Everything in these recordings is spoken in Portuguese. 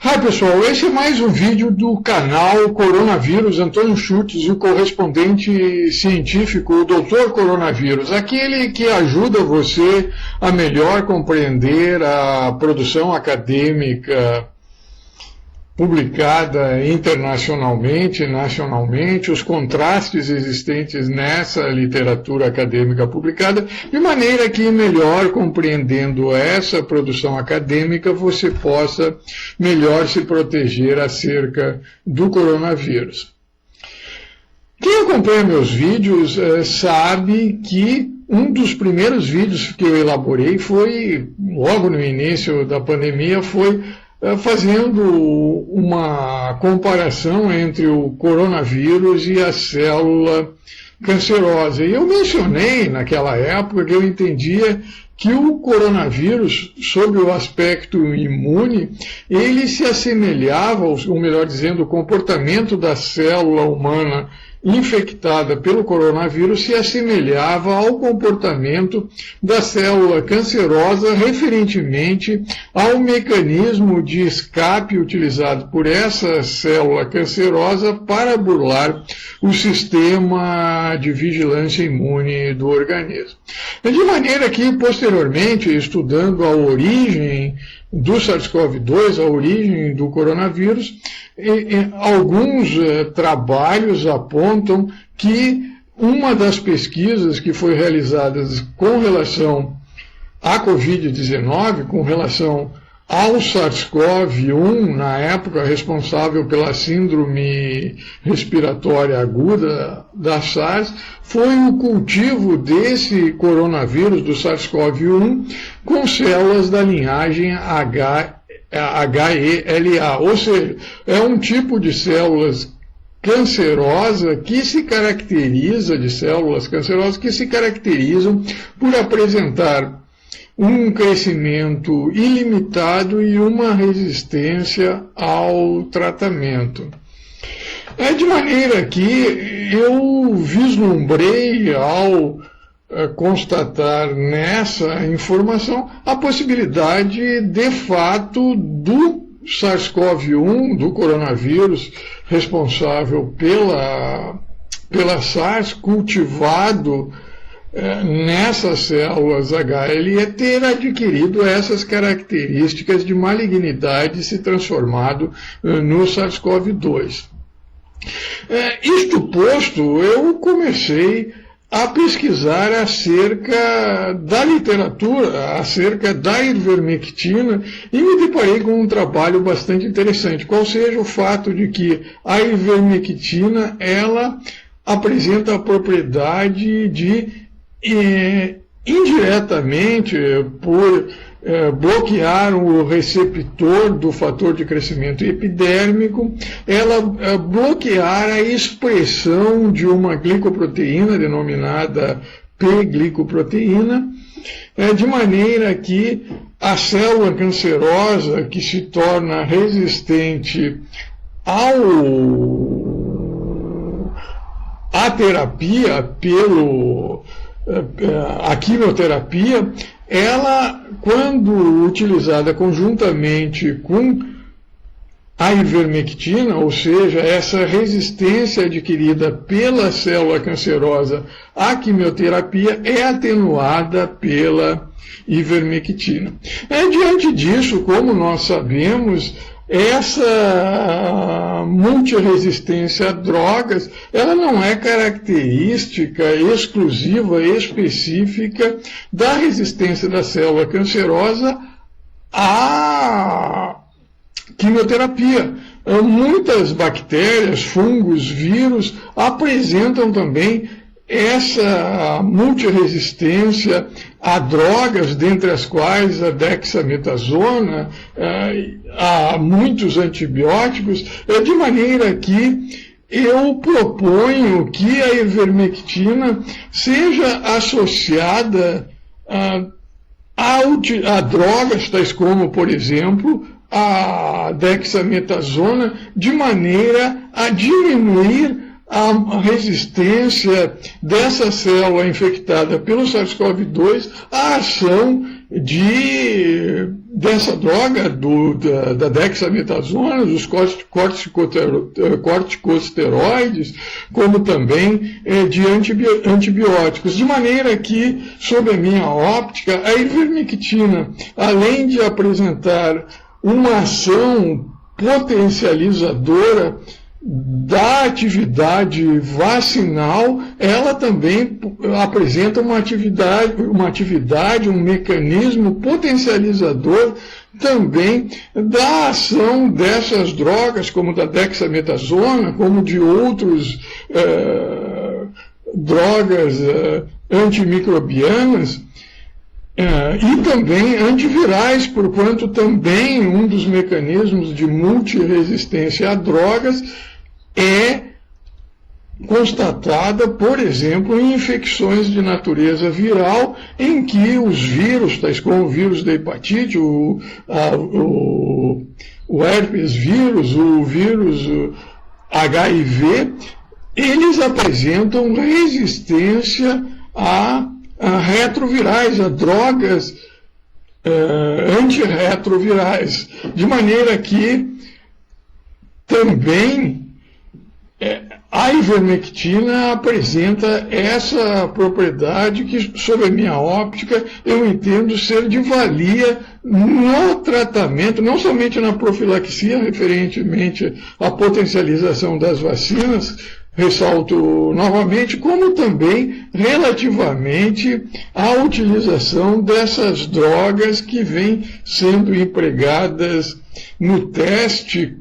Hi pessoal, esse é mais um vídeo do canal Coronavírus, Antônio Schultz e o correspondente científico, o Dr. Coronavírus, aquele que ajuda você a melhor compreender a produção acadêmica publicada internacionalmente e nacionalmente, os contrastes existentes nessa literatura acadêmica publicada, de maneira que, melhor compreendendo essa produção acadêmica, você possa melhor se proteger acerca do coronavírus. Quem acompanha meus vídeos sabe que um dos primeiros vídeos que eu elaborei foi, logo no início da pandemia, foi fazendo uma comparação entre o coronavírus e a célula cancerosa. E eu mencionei naquela época que eu entendia que o coronavírus, sob o aspecto imune, ele se assemelhava, ou melhor dizendo, o comportamento da célula humana infectada pelo coronavírus se assemelhava ao comportamento da célula cancerosa referentemente ao mecanismo de escape utilizado por essa célula cancerosa para burlar o sistema de vigilância imune do organismo. De maneira que, posteriormente, estudando a origem do SARS-CoV-2, a origem do coronavírus, alguns trabalhos apontam que uma das pesquisas que foi realizada com relação à Covid-19, com relação ao SARS-CoV-1, na época responsável pela síndrome respiratória aguda da SARS, foi o cultivo desse coronavírus, do SARS-CoV-1, com células da linhagem HeLa, ou seja, é um tipo de células cancerosa que se caracteriza, de células cancerosas que se caracterizam por apresentar um crescimento ilimitado e uma resistência ao tratamento. De maneira que eu vislumbrei ao constatar nessa informação a possibilidade, de fato, do SARS-CoV-1, do coronavírus responsável pela SARS, cultivado nessas células HLE, ter adquirido essas características de malignidade e se transformado no SARS-CoV-2. Isto posto, eu comecei a pesquisar acerca da literatura, acerca da ivermectina, e me deparei com um trabalho bastante interessante, qual seja o fato de que a ivermectina, ela apresenta a propriedade de, indiretamente, por bloquear o receptor do fator de crescimento epidérmico, ela bloquear a expressão de uma glicoproteína denominada P-glicoproteína, de maneira que a célula cancerosa que se torna resistente à terapia a quimioterapia, ela, quando utilizada conjuntamente com a ivermectina, ou seja, essa resistência adquirida pela célula cancerosa à quimioterapia, é atenuada pela ivermectina. Diante disso, como nós sabemos, essa multiresistência a drogas, ela não é característica exclusiva, específica da resistência da célula cancerosa à quimioterapia. Muitas bactérias, fungos, vírus apresentam também essa multiresistência a drogas, dentre as quais a dexametasona, a muitos antibióticos, de maneira que eu proponho que a ivermectina seja associada a drogas tais como, por exemplo, a dexametasona, de maneira a diminuir a resistência dessa célula infectada pelo SARS-CoV-2 à ação de dessa droga, da dexametasona, dos corticosteroides, como também de antibióticos. De maneira que, sob a minha óptica, a ivermectina, além de apresentar uma ação potencializadora da atividade vacinal, ela também apresenta uma atividade, um mecanismo potencializador também da ação dessas drogas, como da dexametasona, como de outras drogas antimicrobianas, e também antivirais, porquanto também um dos mecanismos de multiresistência a drogas é constatada, por exemplo, em infecções de natureza viral, em que os vírus, tais como o vírus da hepatite, o herpes vírus, o vírus HIV, eles apresentam resistência a retrovirais, a drogas antirretrovirais, de maneira que também a ivermectina apresenta essa propriedade que, sob a minha óptica, eu entendo ser de valia no tratamento, não somente na profilaxia, referentemente à potencialização das vacinas, ressalto novamente, como também relativamente à utilização dessas drogas que vêm sendo empregadas no teste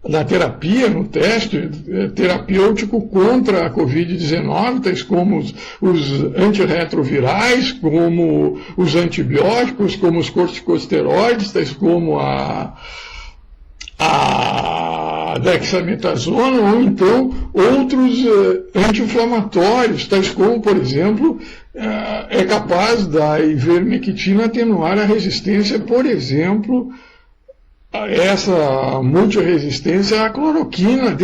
na terapia, no teste terapêutico contra a Covid-19, tais como os antirretrovirais, como os antibióticos, como os corticosteroides, tais como a dexametasona, ou então outros anti-inflamatórios, tais como, por exemplo, é capaz da ivermectina atenuar a resistência, por exemplo, a essa multiresistência à cloroquina.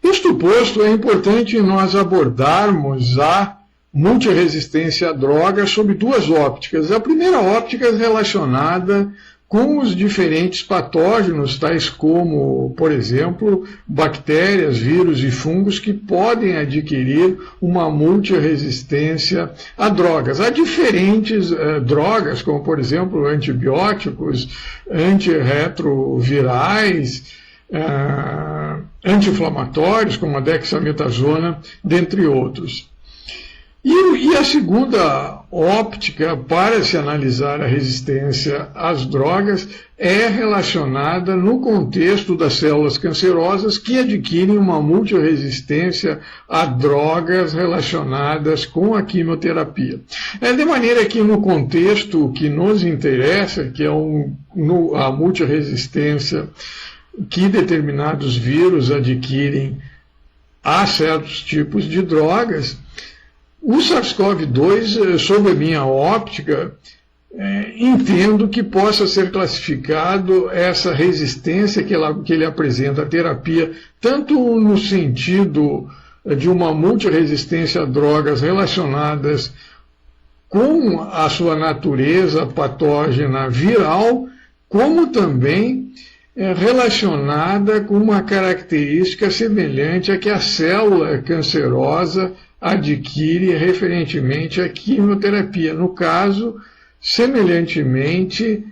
Isto posto, é importante nós abordarmos a multiresistência a drogas sob duas ópticas. A primeira óptica é relacionada com os diferentes patógenos, tais como, por exemplo, bactérias, vírus e fungos que podem adquirir uma multiresistência a drogas. Há diferentes drogas, como, por exemplo, antibióticos, antirretrovirais, anti-inflamatórios, como a dexametasona, dentre outros. E a segunda óptica para se analisar a resistência às drogas é relacionada no contexto das células cancerosas que adquirem uma multiresistência a drogas relacionadas com a quimioterapia. De maneira que no contexto que nos interessa, que é a multiresistência que determinados vírus adquirem a certos tipos de drogas, o SARS-CoV-2, sob a minha óptica, entendo que possa ser classificado essa resistência que ele apresenta à terapia, tanto no sentido de uma multiresistência a drogas relacionadas com a sua natureza patógena viral, como também relacionada com uma característica semelhante à que a célula cancerosa adquire referentemente à quimioterapia. No caso, semelhantemente,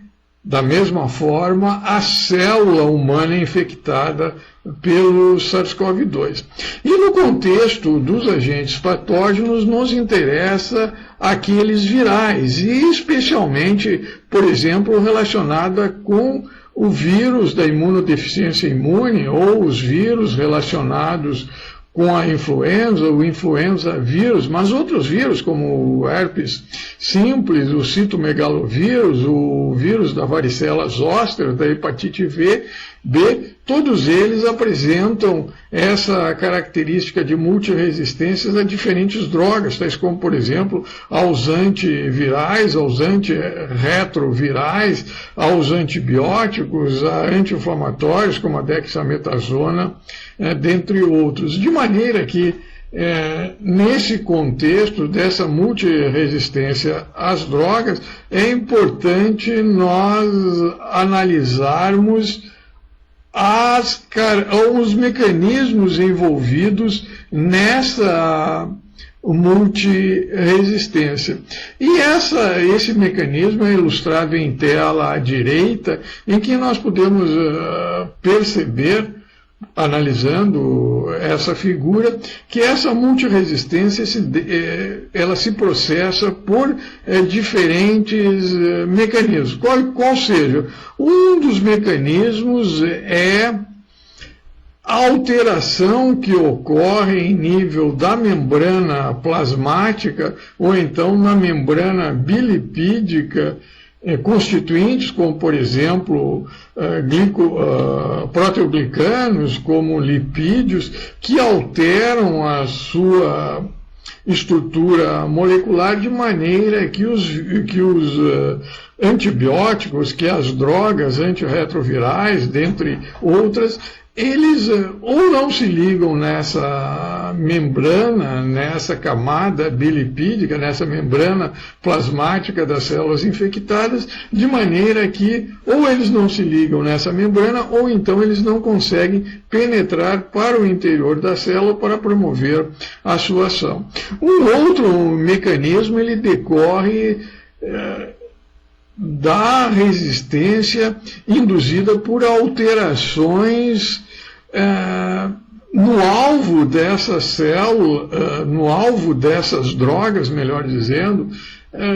da mesma forma, a célula humana infectada pelo SARS-CoV-2. E no contexto dos agentes patógenos, nos interessa aqueles virais, e especialmente, por exemplo, relacionada com o vírus da imunodeficiência imune, ou os vírus relacionados com a influenza, o influenza vírus, mas outros vírus como o herpes simples, o citomegalovírus, o vírus da varicela zoster, da hepatite B, todos eles apresentam essa característica de multiresistências a diferentes drogas, tais como, por exemplo, aos antivirais, aos antirretrovirais, aos antibióticos, a anti-inflamatórios, como a dexametasona, dentre outros. De maneira que nesse contexto dessa multiresistência às drogas, é importante nós analisarmos os mecanismos envolvidos nessa multiresistência. E esse mecanismo é ilustrado em tela à direita, em que nós podemos perceber, analisando essa figura, que essa multiresistência ela se processa por diferentes mecanismos. Qual seja? Um dos mecanismos é a alteração que ocorre em nível da membrana plasmática ou então na membrana bilipídica, constituintes como, por exemplo, proteoglicanos, como lipídios, que alteram a sua estrutura molecular de maneira que os antibióticos, que as drogas antirretrovirais, dentre outras, eles ou não se ligam nessa membrana, nessa camada bilipídica, nessa membrana plasmática das células infectadas, de maneira que ou eles não se ligam nessa membrana, ou então eles não conseguem penetrar para o interior da célula para promover a sua ação. Um outro mecanismo, ele decorre da resistência induzida por alterações no alvo dessa célula, no alvo dessas drogas, melhor dizendo,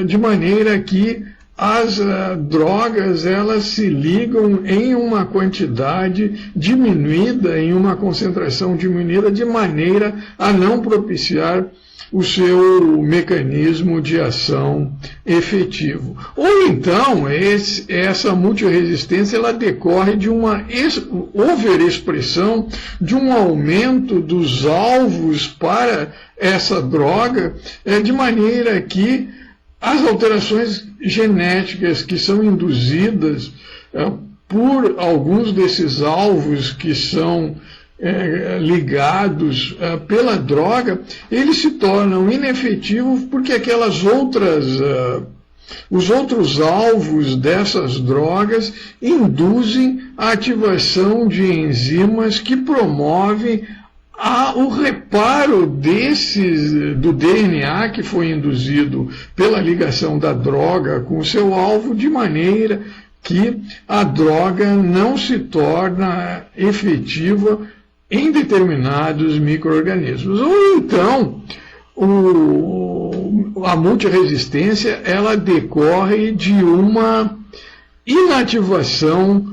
de maneira que as drogas elas se ligam em uma quantidade diminuída, em uma concentração diminuída, de maneira a não propiciar o seu mecanismo de ação efetivo. Ou então, essa multiresistência ela decorre de uma overexpressão, de um aumento dos alvos para essa droga, de maneira que as alterações genéticas que são induzidas por alguns desses alvos que são ligados pela droga, eles se tornam inefetivos porque os outros alvos dessas drogas induzem a ativação de enzimas que promovem o reparo do DNA que foi induzido pela ligação da droga com o seu alvo, de maneira que a droga não se torna efetiva em determinados micro-organismos. Ou então, a multiresistência ela decorre de uma inativação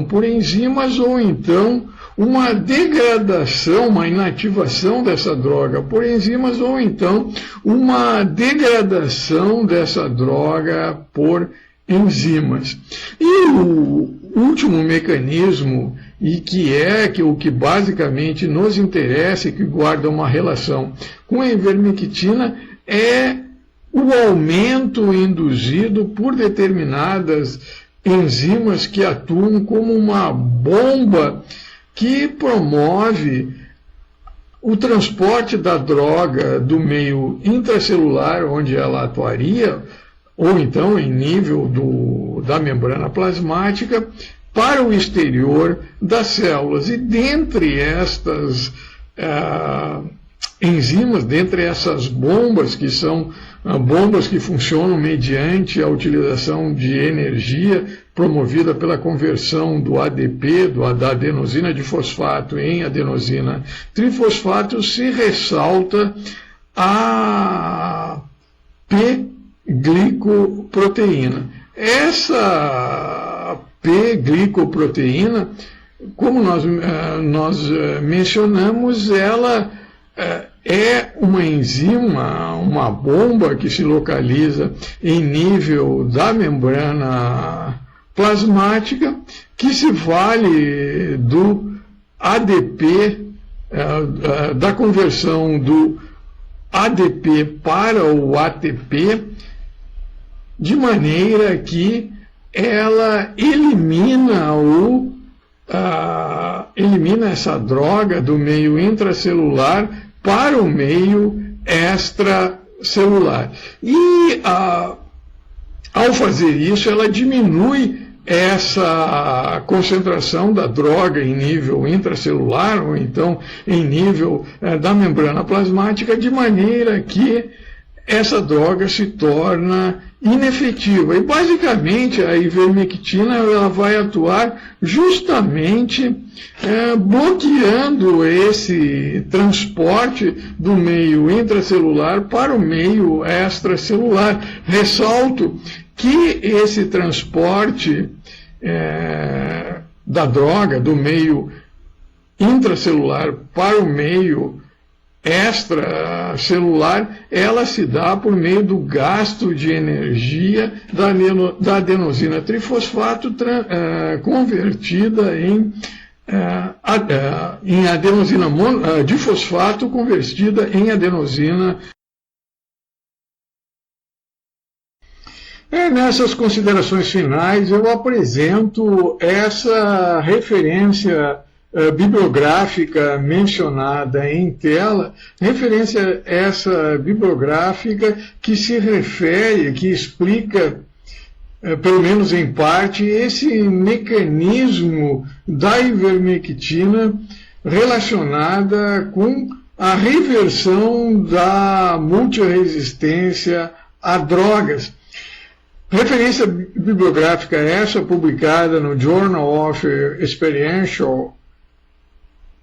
por enzimas, ou então uma degradação, uma inativação dessa droga por enzimas, ou então uma degradação dessa droga por enzimas. E o último mecanismo, e que o que basicamente nos interessa e que guarda uma relação com a ivermectina, é o aumento induzido por determinadas enzimas que atuam como uma bomba que promove o transporte da droga do meio intracelular, onde ela atuaria, ou então em nível da membrana plasmática, para o exterior das células. E dentre estas enzimas, dentre essas bombas, que são bombas que funcionam mediante a utilização de energia promovida pela conversão do ADP, da adenosina difosfato, em adenosina trifosfato, se ressalta a P-glicoproteína. Essa P-glicoproteína, como nós mencionamos, ela é uma enzima, uma bomba que se localiza em nível da membrana plasmática, que se vale do ADP, da conversão do ADP para o ATP, de maneira que ela elimina elimina essa droga do meio intracelular para o meio extracelular. E ao fazer isso, ela diminui essa concentração da droga em nível intracelular ou então em nível da membrana plasmática, de maneira que essa droga se torna inefetiva. E basicamente a ivermectina ela vai atuar justamente bloqueando esse transporte do meio intracelular para o meio extracelular. Ressalto que esse transporte da droga do meio intracelular para o meio extracelular, ela se dá por meio do gasto de energia da adenosina trifosfato convertida em adenosina difosfato convertida em adenosina. Nessas considerações finais, eu apresento essa referência bibliográfica mencionada em tela, referência essa bibliográfica que se refere, que explica, pelo menos em parte, esse mecanismo da ivermectina relacionada com a reversão da multiresistência a drogas. Referência bibliográfica essa publicada no Journal of Experiential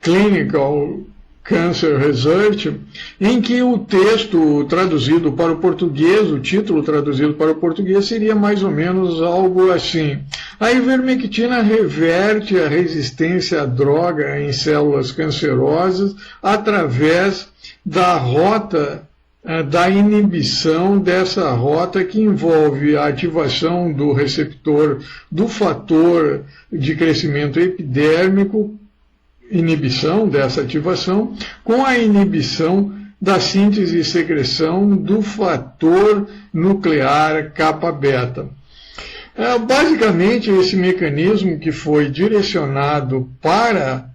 Clinical Cancer Research, em que o texto traduzido para o português, o título traduzido para o português seria mais ou menos algo assim: a ivermectina reverte a resistência à droga em células cancerosas através da rota da inibição dessa rota que envolve a ativação do receptor do fator de crescimento epidérmico, inibição dessa ativação, com a inibição da síntese e secreção do fator nuclear kappa-beta. Basicamente, esse mecanismo que foi direcionado para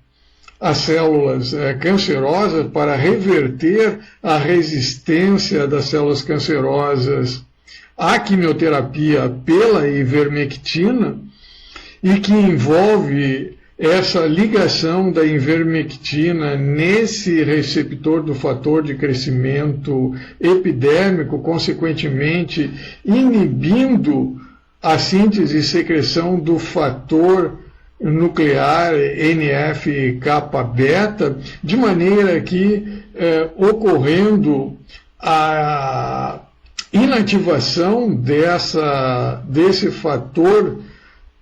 as células cancerosas, para reverter a resistência das células cancerosas à quimioterapia pela ivermectina, e que envolve essa ligação da ivermectina nesse receptor do fator de crescimento epidérmico, consequentemente inibindo a síntese e secreção do fator nuclear NF-kappa-beta, de maneira que, ocorrendo a inativação desse fator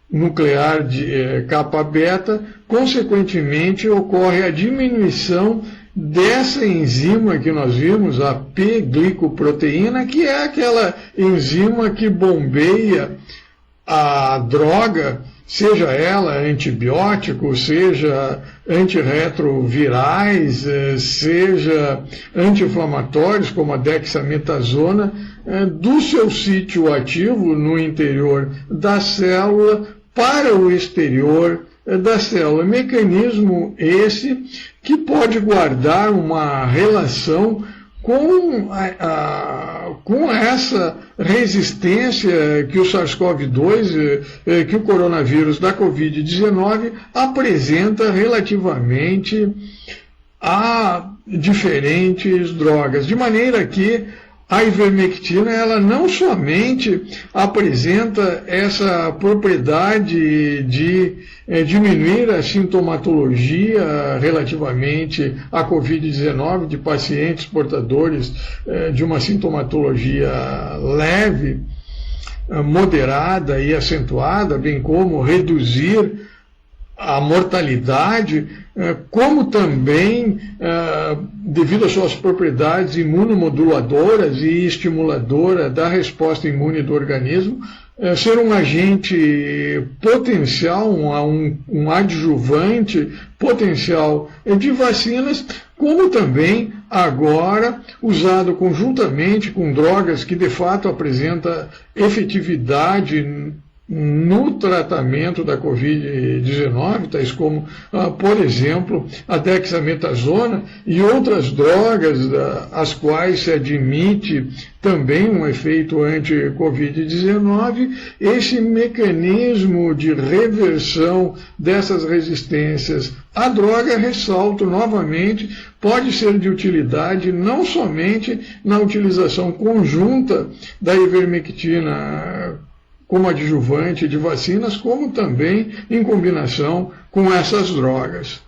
nuclear de kappa-beta, consequentemente ocorre a diminuição dessa enzima que nós vimos, a P-glicoproteína, que é aquela enzima que bombeia a droga, seja ela antibiótico, seja antirretrovirais, seja anti-inflamatórios, como a dexametasona, do seu sítio ativo no interior da célula para o exterior da célula. Mecanismo esse que pode guardar uma relação com essa resistência que o SARS-CoV-2, que o coronavírus da Covid-19 apresenta relativamente a diferentes drogas. De maneira que a ivermectina, ela não somente apresenta essa propriedade de diminuir a sintomatologia relativamente à Covid-19 de pacientes portadores de uma sintomatologia leve, moderada e acentuada, bem como reduzir a mortalidade, como também, devido às suas propriedades imunomoduladoras e estimuladoras da resposta imune do organismo, ser um agente potencial, um adjuvante potencial de vacinas, como também agora usado conjuntamente com drogas que de fato apresentam efetividade no tratamento da Covid-19, tais como, por exemplo, a dexametasona e outras drogas as quais se admite também um efeito anti-Covid-19, esse mecanismo de reversão dessas resistências à droga, ressalto novamente, pode ser de utilidade não somente na utilização conjunta da ivermectina como adjuvante de vacinas, como também em combinação com essas drogas.